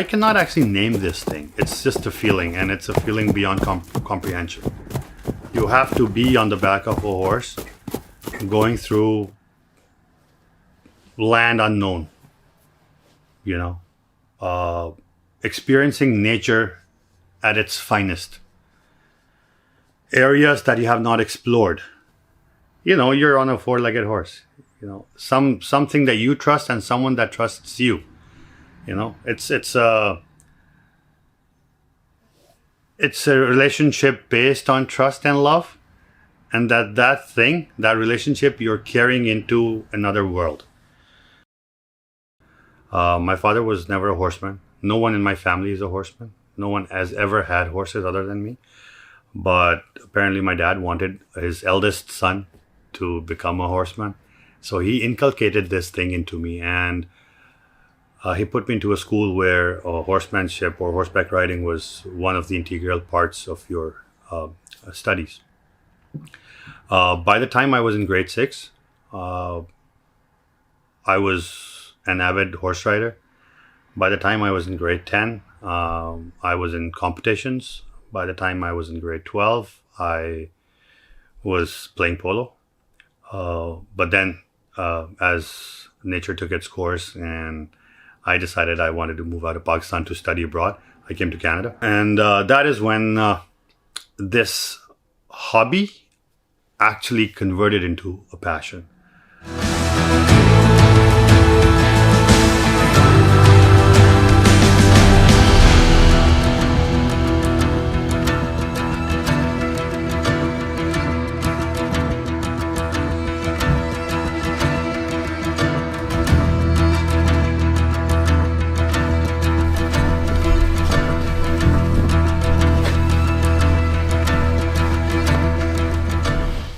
I cannot actually name this thing. It's just a feeling, and it's a feeling beyond comprehension. You have to be on the back of a horse, going through land unknown, experiencing nature at its finest, areas that you have not explored. You're on a four-legged horse, something that you trust and someone that trusts you. It's a relationship based on trust and love, and that relationship you're carrying into another world. My father was never a horseman. No one in my family is a horseman. No one has ever had horses other than me. But apparently my dad wanted his eldest son to become a horseman. So he inculcated this thing into me, and he put me into a school where horsemanship or horseback riding was one of the integral parts of your studies. By the time I was in grade 6, I was an avid horse rider. By the time I was in grade 10, I was in competitions. By the time I was in grade 12, I was playing polo. But then as nature took its course and I decided I wanted to move out of Pakistan to study abroad, I came to Canada. And that is when this hobby actually converted into a passion.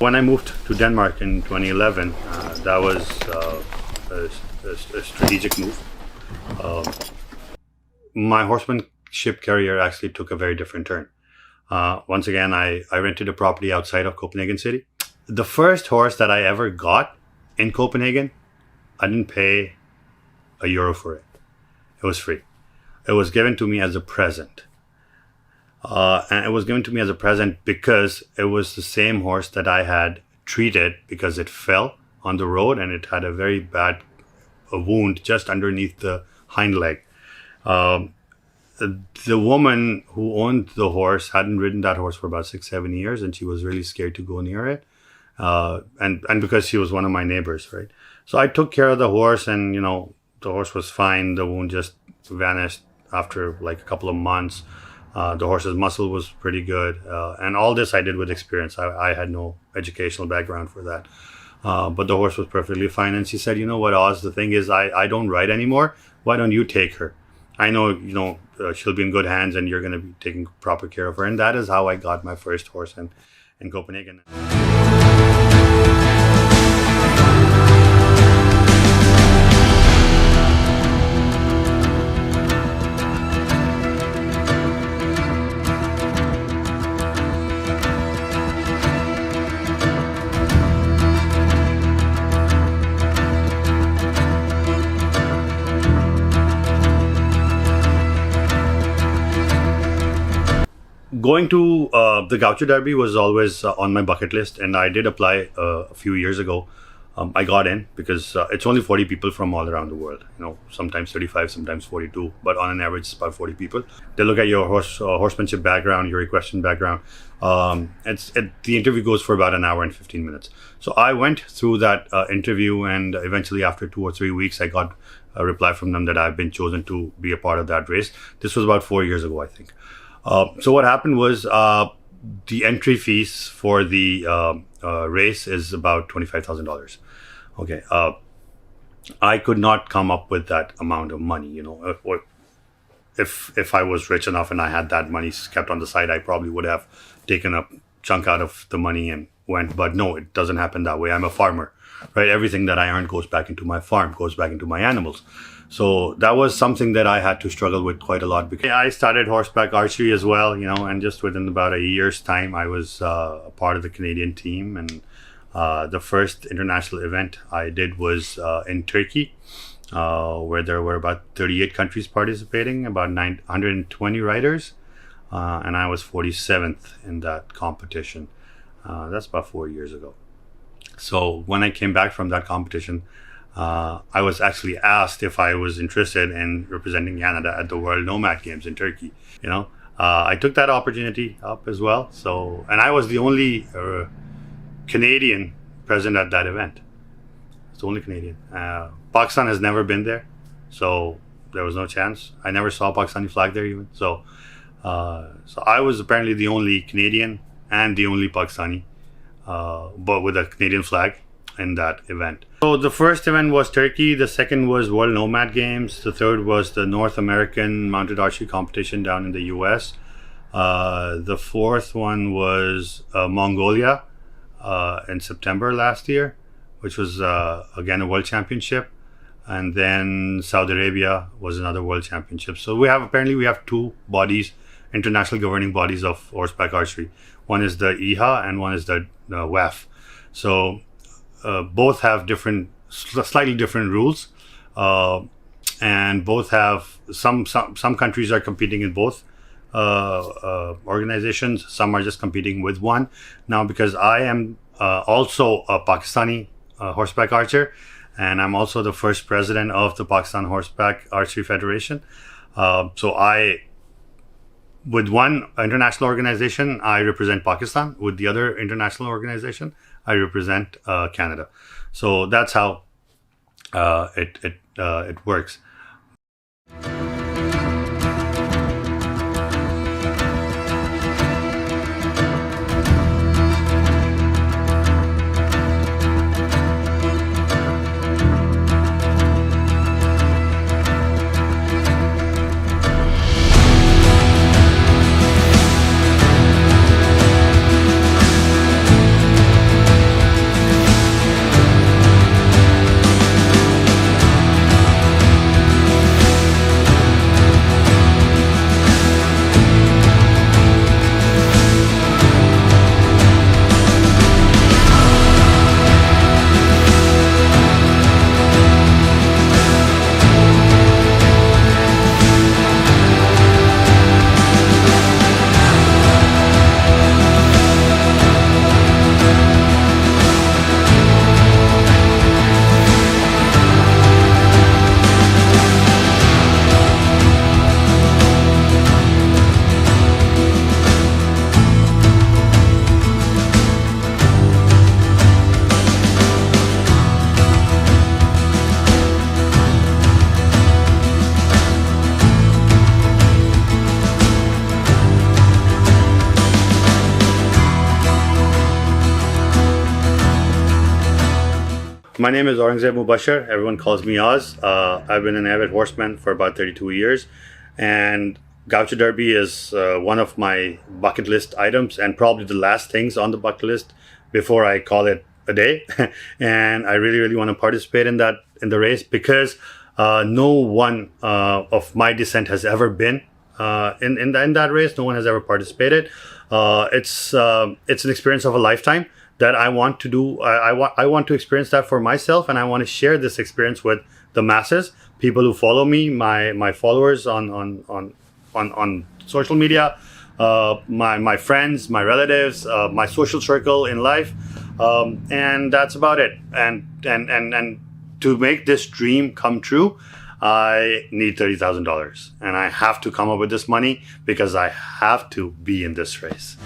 When I moved to Denmark in 2011, that was a strategic move. My horsemanship career actually took a very different turn. Once again, I rented a property outside of Copenhagen city. The first horse that I ever got in Copenhagen, I didn't pay €1 for it. It was free. It was given to me as a present. And it was given to me as a present because it was the same horse that I had treated because it fell on the road and it had a very bad wound just underneath the hind leg. The woman who owned the horse hadn't ridden that horse for about 6-7 years, and she was really scared to go near it. And because she was one of my neighbors, right? So I took care of the horse, and the horse was fine. The wound just vanished after like a couple of months. The horse's muscle was pretty good. And all this I did with experience. I had no educational background for that. But the horse was perfectly fine. And she said, "You know what, Oz, the thing is I don't ride anymore. Why don't you take her? I know, she'll be in good hands and you're going to be taking proper care of her." And that is how I got my first horse in Copenhagen. Going to the Gaucho Derby was always on my bucket list, and I did apply a few years ago. I got in because it's only 40 people from all around the world. Sometimes 35, sometimes 42, but on an average, it's about 40 people. They look at your horsemanship background, your equestrian background. The interview goes for about an hour and 15 minutes. So I went through that interview, and eventually, after 2 or 3 weeks, I got a reply from them that I've been chosen to be a part of that race. This was about 4 years ago, I think. So what happened was the entry fees for the race is about $25,000. Okay. I could not come up with that amount of money. If I was rich enough and I had that money kept on the side, I probably would have taken a chunk out of the money and went. But no, it doesn't happen that way. I'm a farmer, right? Everything that I earn goes back into my farm, goes back into my animals. So that was something that I had to struggle with quite a lot, because I started horseback archery as well, and just within about a year's time, I was a part of the Canadian team. And the first international event I did was in Turkey. where there were about 38 countries participating, about 920 riders, and I was 47th in that competition. That's about 4 years ago. So when I came back from that competition, I was actually asked if I was interested in representing Canada at the World Nomad Games in Turkey. I took that opportunity up as well. So, and I was the only Canadian present at that event. It's the only Canadian. Pakistan has never been there, so there was no chance. I never saw a Pakistani flag there even. So I was apparently the only Canadian and the only Pakistani, but with a Canadian flag in that event. So the first event was Turkey, the second was World Nomad Games, the third was the North American Mounted Archery Competition down in the US. The fourth one was Mongolia in September last year, which was again a world championship. And then Saudi Arabia was another world championship. So we have two bodies, international governing bodies of horseback archery. One is the IHA and one is the WEF. So both have slightly different rules, and both have some countries are competing in both organizations. Some are just competing with one. Now, because I am also a Pakistani horseback archer, and I'm also the first president of the Pakistan Horseback Archery Federation. So with one international organization, I represent Pakistan. With the other international organization, I represent Canada. So that's how it works. My name is Aurangzeb Mubashar. Everyone calls me Oz. I've been an avid horseman for about 32 years, and Gaucho Derby is one of my bucket list items, and probably the last things on the bucket list before I call it a day. And I really want to participate in the race, because no one of my descent has ever been in that race. No one has ever participated. It's an experience of a lifetime that I want to do. I want to experience that for myself, and I want to share this experience with the masses, people who follow me, my followers on social media, my friends, my relatives, my social circle in life, and that's about it. And to make this dream come true, I need $30,000, and I have to come up with this money because I have to be in this race.